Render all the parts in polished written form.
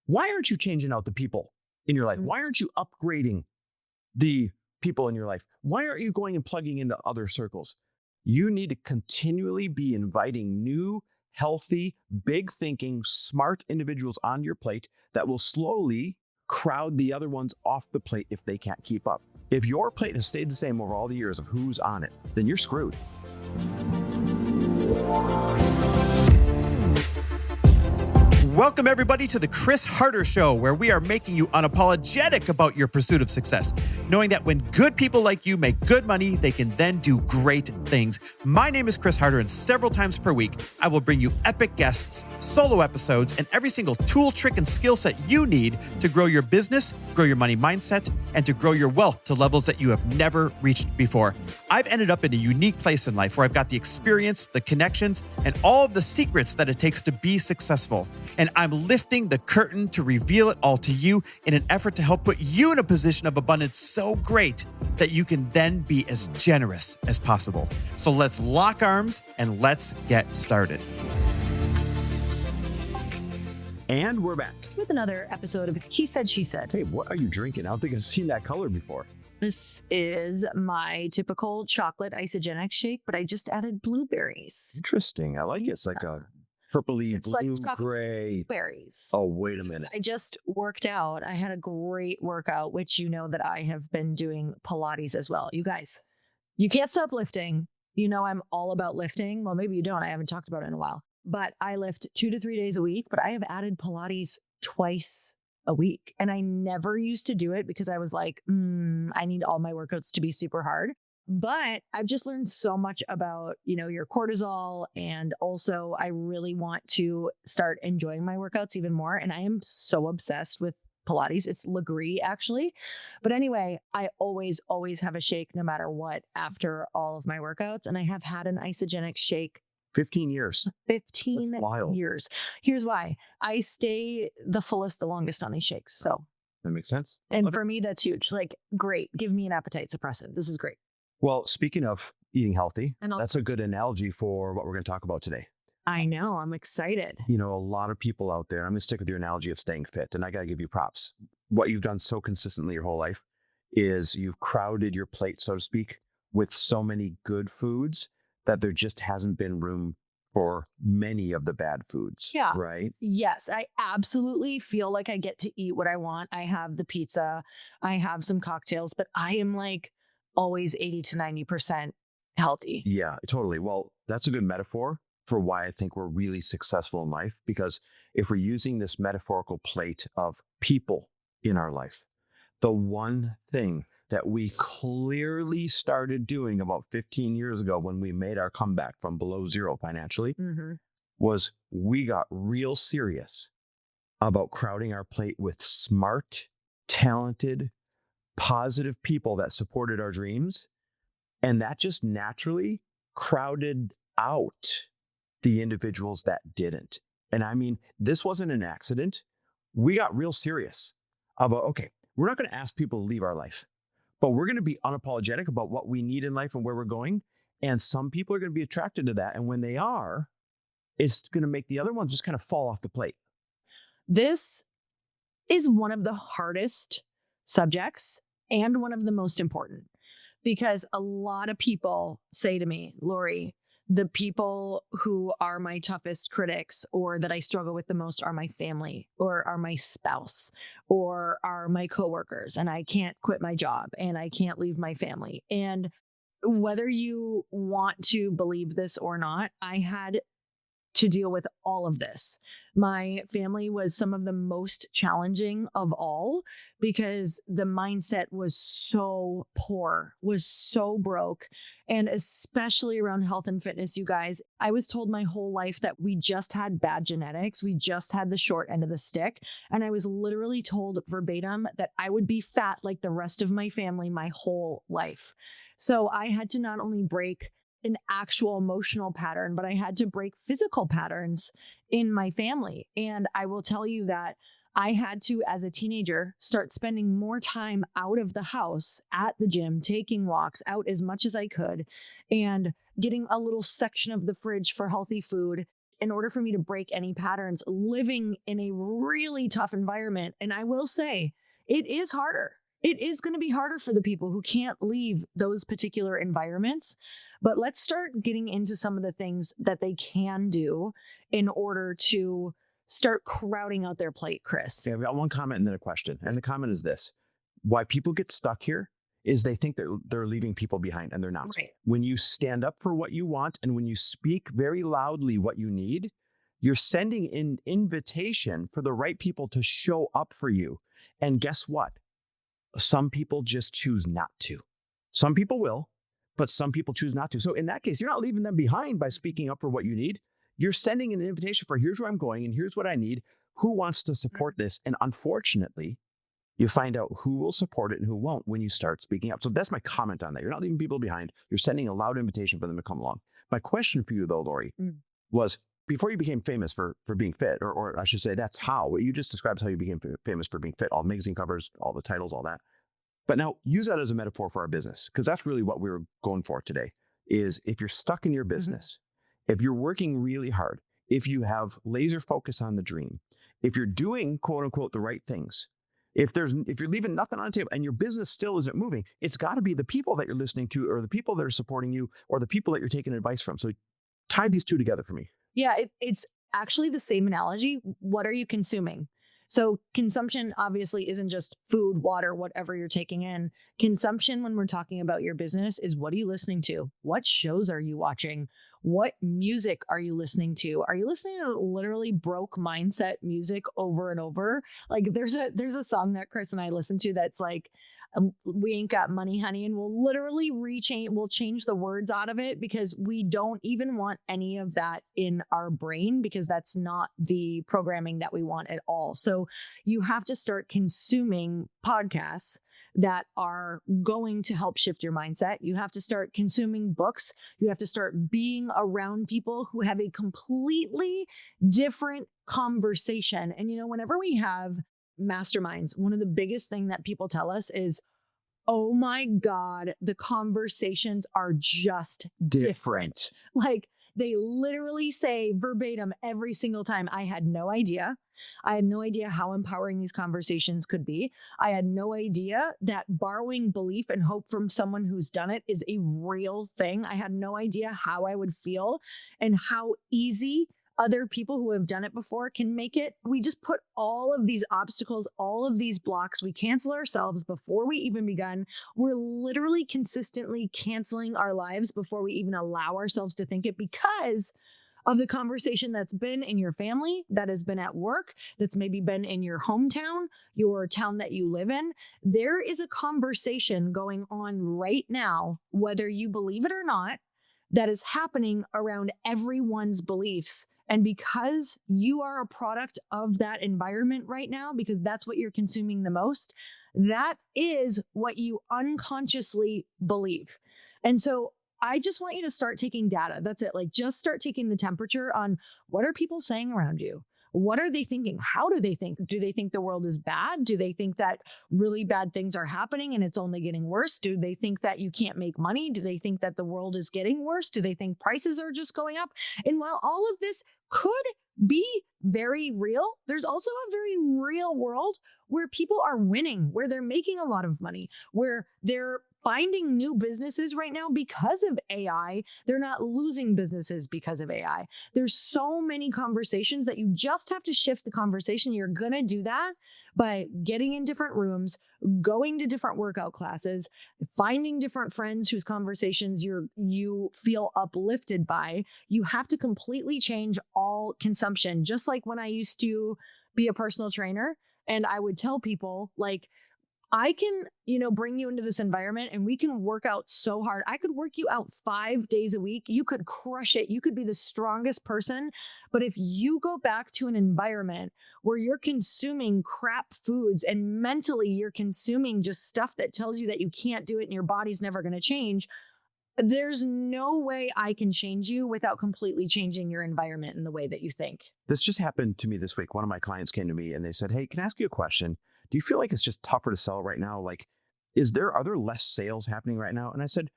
Why aren't you changing out the people in your life? Why aren't you upgrading the people in your life? Why aren't you going and plugging into other circles? You need to continually be inviting new, healthy, big thinking, smart individuals on your plate that will slowly crowd the other ones off the plate if they can't keep up. If your plate has stayed the same over all the years of who's on it, then you're screwed. Welcome, everybody, to the Chris Harder Show, where we are making you unapologetic about your pursuit of success, knowing that when good people like you make good money, they can then do great things. My name is Chris Harder, and several times per week, I will bring you epic guests, solo episodes, and every single tool, trick, and skill set you need to grow your business, grow your money mindset, and to grow your wealth to levels that you have never reached before. I've ended up in a unique place in life where I've got the experience, the connections, and all of the secrets that it takes to be successful. And I'm lifting the curtain to reveal it all to you in an effort to help put you in a position of abundance so great that you can then be as generous as possible. So let's lock arms and let's get started. And we're back with another episode of He Said, She Said. Hey, what are you drinking? I don't think I've seen that color before. This is my typical chocolate isogenic shake, but I just added blueberries. Interesting. I like it. It's like a purpley, It's blue, like gray. Berries. Oh, wait a minute. I just worked out. I had a great workout, which you know that I have been doing Pilates as well. You guys, you can't stop lifting. You know I'm all about lifting. Well, maybe you don't. I haven't talked about it in a while. But I lift 2 to 3 days a week, but I have added Pilates twice a week. And I never used to do it because I was like, I need all my workouts to be super hard. But I've just learned so much about, your cortisol. And also I really want to start enjoying my workouts even more. And I am so obsessed with Pilates. It's Legree actually. But anyway, I always have a shake no matter what after all of my workouts. And I have had an isogenic shake 15 years. 15 That's wild. years. Here's why. I stay the fullest, the longest on these shakes. So that makes sense. And for me, that's huge. Like, great. Give me an appetite suppressant. This is great. Well, speaking of eating healthy, that's a good analogy for what we're going to talk about today. I know. I'm excited. A lot of people out there, I'm going to stick with your analogy of staying fit, and I got to give you props. What you've done so consistently your whole life is you've crowded your plate, so to speak, with so many good foods that there just hasn't been room for many of the bad foods. Yeah. Right? Yes. I absolutely feel like I get to eat what I want. I have the pizza. I have some cocktails, but I am like always 80 to 90% healthy. Yeah, totally. Well, that's a good metaphor for why I think we're really successful in life, because if we're using this metaphorical plate of people in our life, the one thing that we clearly started doing about 15 years ago when we made our comeback from below zero financially was we got real serious about crowding our plate with smart, talented, positive people that supported our dreams. And that just naturally crowded out the individuals that didn't. And I mean, this wasn't an accident. We got real serious about, okay, we're not going to ask people to leave our life, but we're going to be unapologetic about what we need in life and where we're going. And some people are going to be attracted to that. And when they are, it's going to make the other ones just kind of fall off the plate. This is one of the hardest subjects and one of the most important, because a lot of people say to me, Lori, the people who are my toughest critics or that I struggle with the most are my family or are my spouse or are my coworkers, and I can't quit my job and I can't leave my family. And whether you want to believe this or not, I had to deal with all of this. My family was some of the most challenging of all because the mindset was so poor, was so broke. And especially around health and fitness, you guys, I was told my whole life that we just had bad genetics. We just had the short end of the stick. And I was literally told verbatim that I would be fat like the rest of my family my whole life. So I had to not only break an actual emotional pattern, but I had to break physical patterns in my family. And I will tell you that I had to, as a teenager, start spending more time out of the house, at the gym, taking walks out as much as I could, and getting a little section of the fridge for healthy food. in order for me to break any patterns, living in a really tough environment. And I will say, it is harder. It is going to be harder for the people who can't leave those particular environments. But let's start getting into some of the things that they can do in order to start crowding out their plate, Chris. Okay, I've got one comment and then a question. And the comment is this: why people get stuck here is they think that they're leaving people behind, and they're not. Right. When you stand up for what you want and when you speak very loudly what you need, you're sending an invitation for the right people to show up for you. And guess what? Some people just choose not to. Some people will, but some people choose not to. So in that case, you're not leaving them behind by speaking up for what you need. You're sending an invitation for, here's where I'm going and here's what I need. Who wants to support this? And unfortunately, you find out who will support it and who won't when you start speaking up. So that's my comment on that. You're not leaving people behind. You're sending a loud invitation for them to come along. My question for you, though, Lori, was before you became famous for being fit, or I should say that's how, what you just described, how you became famous for being fit, all magazine covers, all the titles, all that. But now use that as a metaphor for our business, because that's really what we were going for today, is if you're stuck in your business, if you're working really hard, if you have laser focus on the dream, if you're doing quote unquote the right things, if you're leaving nothing on the table and your business still isn't moving, it's got to be the people that you're listening to or the people that are supporting you or the people that you're taking advice from. So tie these two together for me. Yeah, it's actually the same analogy. What are you consuming? So consumption obviously isn't just food, water, whatever you're taking in. Consumption, when we're talking about your business, is what are you listening to? What shows are you watching? What music are you listening to? Are you listening to literally broke mindset music over and over? Like there's a song that Chris and I listen to that's like, we ain't got money, honey. And we'll literally we'll change the words out of it because we don't even want any of that in our brain, because that's not the programming that we want at all. So you have to start consuming podcasts that are going to help shift your mindset. You have to start consuming books. You have to start being around people who have a completely different conversation. And, whenever we have masterminds, one of the biggest thing that people tell us is, oh my God, the conversations are just different. Like they literally say verbatim every single time, I had no idea. I had no idea how empowering these conversations could be. I had no idea that borrowing belief and hope from someone who's done it is a real thing. I had no idea how I would feel and how easy other people who have done it before can make it. We just put all of these obstacles, all of these blocks, we cancel ourselves before we even begun. We're literally consistently canceling our lives before we even allow ourselves to think it, because of the conversation that's been in your family, that has been at work, that's maybe been in your hometown, your town that you live in. There is a conversation going on right now, whether you believe it or not, that is happening around everyone's beliefs. And because you are a product of that environment right now, because that's what you're consuming the most, that is what you unconsciously believe. And so I just want you to start taking data. That's it. Like just start taking the temperature on what are people saying around you? What are they thinking? How do they think? Do they think the world is bad? Do they think that really bad things are happening and it's only getting worse? Do they think that you can't make money? Do they think that the world is getting worse? Do they think prices are just going up? And while all of this could be very real, there's also a very real world where people are winning, where they're making a lot of money, where they're finding new businesses right now because of AI. They're not losing businesses because of AI. There's so many conversations that you just have to shift the conversation. You're going to do that by getting in different rooms, going to different workout classes, finding different friends whose conversations you feel uplifted by. You have to completely change all consumption. Just like when I used to be a personal trainer and I would tell people like, I can, bring you into this environment and we can work out so hard. I could work you out 5 days a week. You could crush it. You could be the strongest person. But if you go back to an environment where you're consuming crap foods and mentally you're consuming just stuff that tells you that you can't do it and your body's never going to change, there's no way I can change you without completely changing your environment and the way that you think. This just happened to me this week. One of my clients came to me and they said, hey, can I ask you a question? Do you feel like it's just tougher to sell right now? Like, are there less sales happening right now? And I said,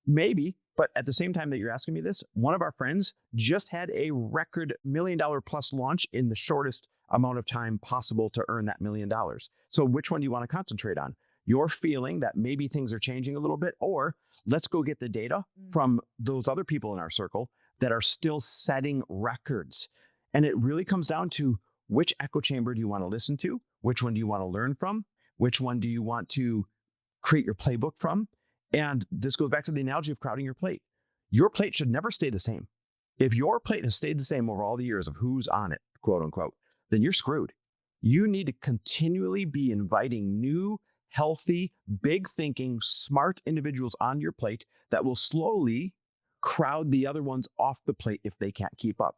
maybe. But at the same time that you're asking me this, one of our friends just had a record $1 million plus launch in the shortest amount of time possible to earn that $1 million. So which one do you want to concentrate on? Your feeling that maybe things are changing a little bit, or let's go get the data from those other people in our circle that are still setting records. And it really comes down to which echo chamber do you want to listen to? Which one do you want to learn from? Which one do you want to create your playbook from? And this goes back to the analogy of crowding your plate. Your plate should never stay the same. If your plate has stayed the same over all the years of who's on it, quote unquote, then you're screwed. You need to continually be inviting new, healthy, big thinking, smart individuals on your plate that will slowly crowd the other ones off the plate if they can't keep up.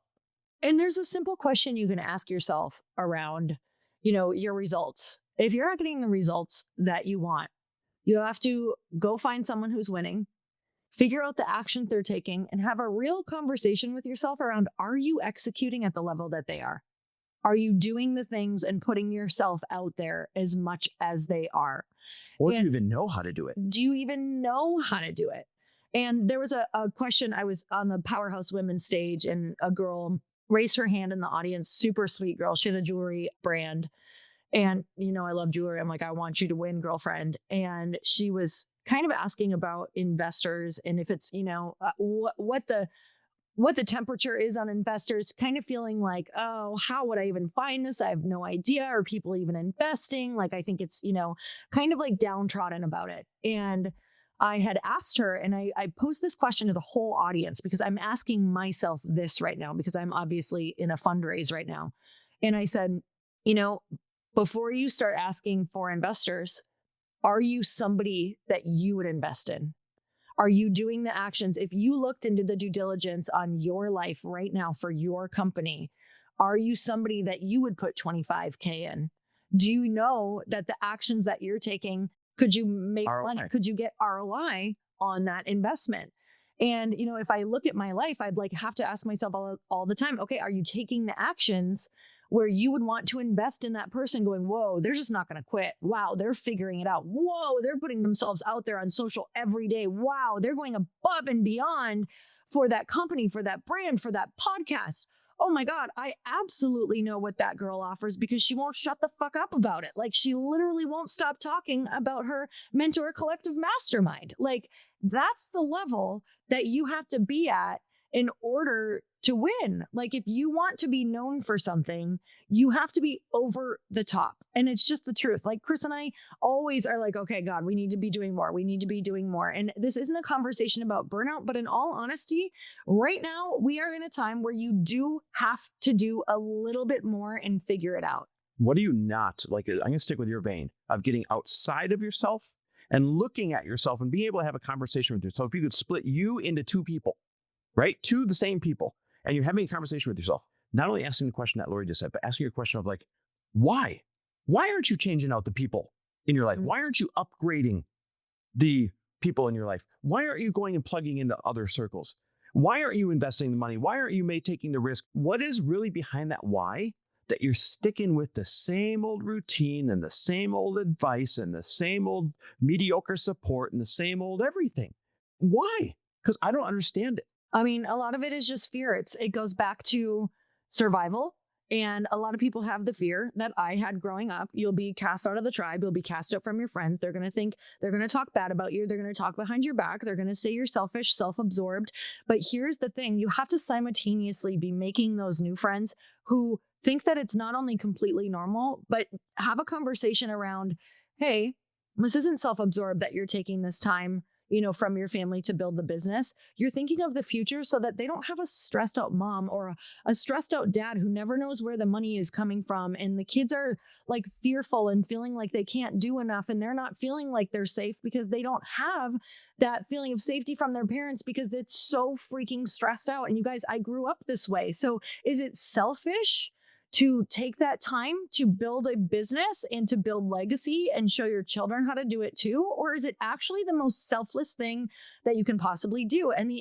And there's a simple question you can ask yourself around, your results. If you're not getting the results that you want, you have to go find someone who's winning, figure out the actions they're taking, and have a real conversation with yourself around, are you executing at the level that they are? Are you doing the things and putting yourself out there as much as they are? Or do you even know how to do it? Do you even know how to do it? And there was a question. I was on the Powerhouse Women's stage, and a girl raised her hand in the audience, super sweet girl. She had a jewelry brand. And, I love jewelry. I'm like, I want you to win, girlfriend. And she was kind of asking about investors and if it's, what the temperature is on investors, kind of feeling like, oh, how would I even find this? I have no idea. Are people even investing? Like, I think it's, kind of like downtrodden about it. And I had asked her, and I posed this question to the whole audience because I'm asking myself this right now because I'm obviously in a fundraise right now. And I said, before you start asking for investors, are you somebody that you would invest in? Are you doing the actions? If you looked into the due diligence on your life right now for your company, are you somebody that you would put 25K in? Do you know that the actions that you're taking, could you make money? Could you get ROI on that investment? And, if I look at my life, I'd have to ask myself all the time, okay, are you taking the actions where you would want to invest in that person going, whoa, they're just not going to quit. Wow, they're figuring it out. Whoa, they're putting themselves out there on social every day. Wow, they're going above and beyond for that company, for that brand, for that podcast. Oh my God, I absolutely know what that girl offers because she won't shut the fuck up about it. Like, she literally won't stop talking about her mentor collective mastermind. Like, that's the level that you have to be at in order to win. Like, if you want to be known for something, you have to be over the top. And it's just the truth. Like, Chris and I always are like, okay, God, we need to be doing more. We need to be doing more. And this isn't a conversation about burnout, but in all honesty, right now we are in a time where you do have to do a little bit more and figure it out. What do you not like? I'm going to stick with your vein of getting outside of yourself and looking at yourself and being able to have a conversation with yourself. If you could split you into two people, right? Two the same people. And you're having a conversation with yourself, not only asking the question that Lori just said, but asking your question of like, why? Why aren't you changing out the people in your life? Why aren't you upgrading the people in your life? Why aren't you going and plugging into other circles? Why aren't you investing the money? Why aren't you taking the risk? What is really behind that why that you're sticking with the same old routine and the same old advice and the same old mediocre support and the same old everything? Why? Because I don't understand it. I mean, a lot of it is just fear. It goes back to survival. And a lot of people have the fear that I had growing up. You'll be cast out of the tribe. You'll be cast out from your friends. They're going to talk bad about you. They're going to talk behind your back. They're going to say you're selfish, self-absorbed. But here's the thing. You have to simultaneously be making those new friends who think that it's not only completely normal, but have a conversation around, hey, this isn't self-absorbed that you're taking this time from your family to build the business. You're thinking of the future so that they don't have a stressed out mom or a stressed out dad who never knows where the money is coming from. And the kids are like fearful and feeling like they can't do enough. And they're not feeling like they're safe because they don't have that feeling of safety from their parents because it's so freaking stressed out. And you guys, I grew up this way. So is it selfish to take that time to build a business and to build legacy and show your children how to do it too? Or is it actually the most selfless thing that you can possibly do? And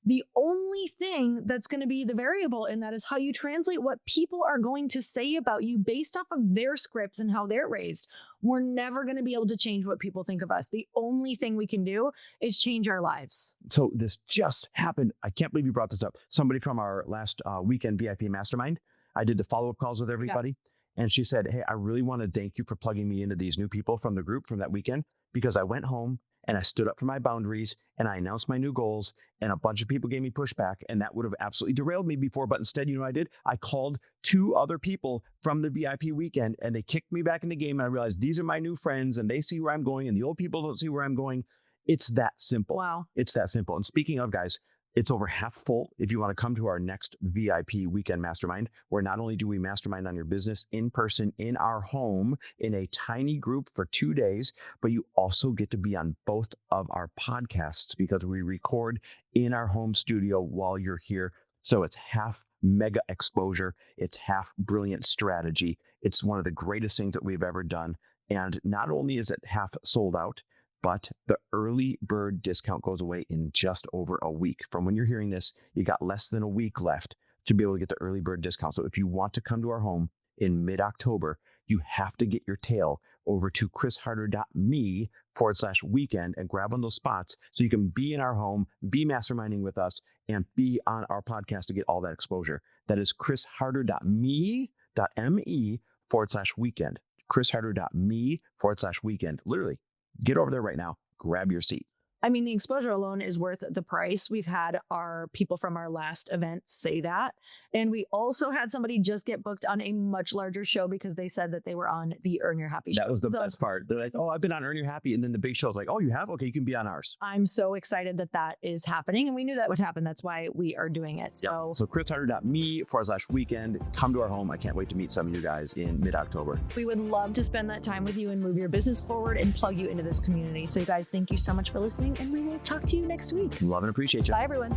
The only thing that's going to be the variable in that is how you translate what people are going to say about you based off of their scripts and how they're raised. We're never going to be able to change what people think of us. The only thing we can do is change our lives. So this just happened. I can't believe you brought this up. Somebody from our last weekend VIP mastermind, I did the follow-up calls with everybody. Yeah. And she said, hey, I really want to thank you for plugging me into these new people from the group from that weekend, because I went home and I stood up for my boundaries and I announced my new goals, and a bunch of people gave me pushback, and that would have absolutely derailed me before. But instead, you know what I did? I called 2 other people from the VIP weekend, and they kicked me back in the game. And I realized these are my new friends and they see where I'm going and the old people don't see where I'm going. It's that simple. Wow. It's that simple. And speaking of, guys, it's over half full. If you want to come to our next VIP weekend mastermind, where not only do we mastermind on your business in person in our home in a tiny group for 2 days, but you also get to be on both of our podcasts because we record in our home studio while you're here. So it's half mega exposure. It's half brilliant strategy. It's one of the greatest things that we've ever done. And not only is it half sold out, but the early bird discount goes away in just over a week. From when you're hearing this, you got less than a week left to be able to get the early bird discount. So if you want to come to our home in mid-October, you have to get your tail over to chrisharder.me/weekend and grab on those spots so you can be in our home, be masterminding with us, and be on our podcast to get all that exposure. That is chrisharder.me.me/weekend. chrisharder.me/weekend. Literally. Get over there right now. Grab your seat. I mean, the exposure alone is worth the price. We've had our people from our last event say that. And we also had somebody just get booked on a much larger show because they said that they were on the Earn Your Happy show. That was the best part. They're like, oh, I've been on Earn Your Happy. And then the big show's like, oh, you have? Okay, you can be on ours. I'm so excited that that is happening. And we knew that would happen. That's why we are doing it. So chrisharder.me/weekend. Come to our home. I can't wait to meet some of you guys in mid-October. We would love to spend that time with you and move your business forward and plug you into this community. So you guys, thank you so much for listening. And we will talk to you next week. Love and appreciate you. Bye, everyone.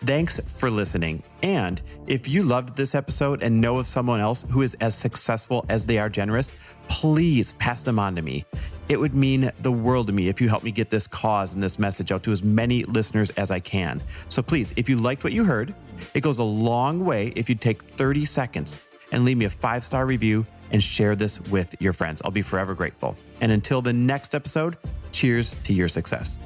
Thanks for listening. And if you loved this episode and know of someone else who is as successful as they are generous, please pass them on to me. It would mean the world to me if you help me get this cause and this message out to as many listeners as I can. So please, if you liked what you heard, it goes a long way if you take 30 seconds and leave me a 5-star review and share this with your friends. I'll be forever grateful. And until the next episode, cheers to your success.